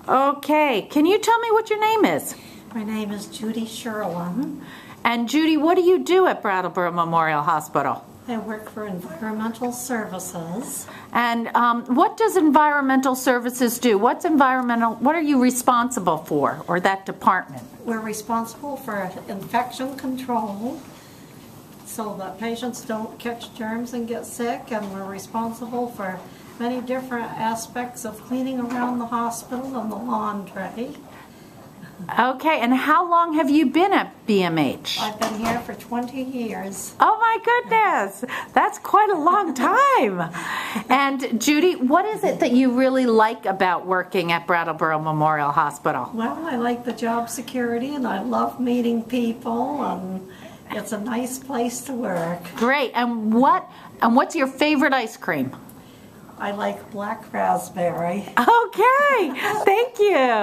Okay, can you tell me what your name is? My name is Judy Sherlin. And Judy, what do you do at Brattleboro Memorial Hospital? I work for Environmental Services. And what does Environmental Services do? What are you responsible for, or that department? We're responsible for infection control so that patients don't catch germs and get sick, and we're responsible for many different aspects of cleaning around the hospital and the laundry. Okay, and how long have you been at BMH? I've been here for 20 years. Oh my goodness, that's quite a long time. And Judy, what is it that you really like about working at Brattleboro Memorial Hospital? Well, I like the job security, and I love meeting people, and it's a nice place to work. Great, and what's your favorite ice cream? I like black raspberry. Okay, thank you.